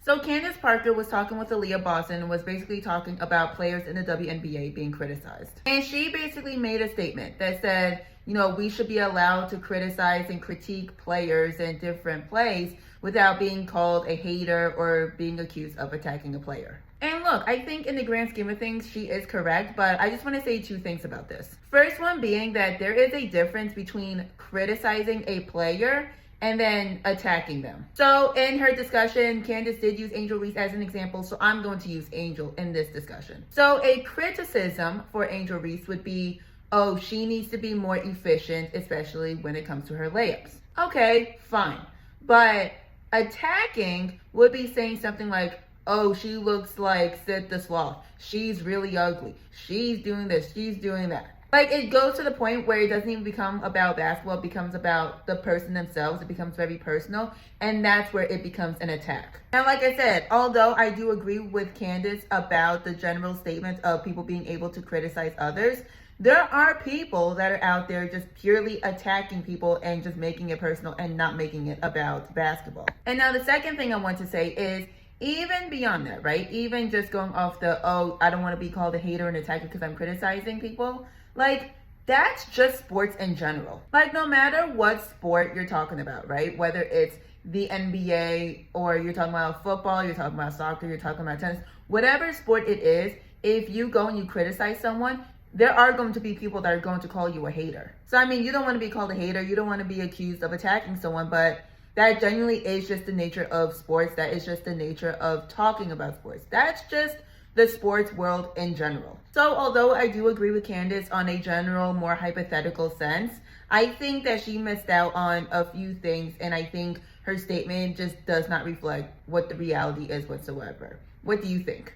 So Candace Parker was talking with Aaliyah Boston and was basically talking about players in the WNBA being criticized. And she basically made a statement that said, we should be allowed to criticize and critique players in different plays without being called a hater or being accused of attacking a player. And look, I think in the grand scheme of things, she is correct, but I just want to say two things about this. First one being that there is a difference between criticizing a player and then attacking them. So in her discussion, Candace did use Angel Reese as an example, so I'm going to use Angel in this discussion. So a criticism for Angel Reese would be, oh, she needs to be more efficient, especially when it comes to her layups. Okay, fine. But attacking would be saying something like, oh, she looks like Sid the Sloth. She's really ugly. She's doing this. She's doing that. Like, it goes to the point where it doesn't even become about basketball. It becomes about the person themselves. It becomes very personal. And that's where it becomes an attack. And like I said, although I do agree with Candace about the general statement of people being able to criticize others, there are people that are out there just purely attacking people and just making it personal and not making it about basketball. And now the second thing I want to say is, even beyond that, right? Even just going off the, oh, I don't want to be called a hater and attacker because I'm criticizing people. Like, that's just sports in general. Like, no matter what sport you're talking about, right? Whether it's the NBA or you're talking about football, you're talking about soccer, you're talking about tennis, whatever sport it is, if you go and you criticize someone, there are going to be people that are going to call you a hater. So, I mean, you don't want to be called a hater. You don't want to be accused of attacking someone, but that genuinely is just the nature of sports. That is just the nature of talking about sports. That's just the sports world in general. So although I do agree with Candace on a general, more hypothetical sense, I think that she missed out on a few things, and I think her statement just does not reflect what the reality is whatsoever. What do you think?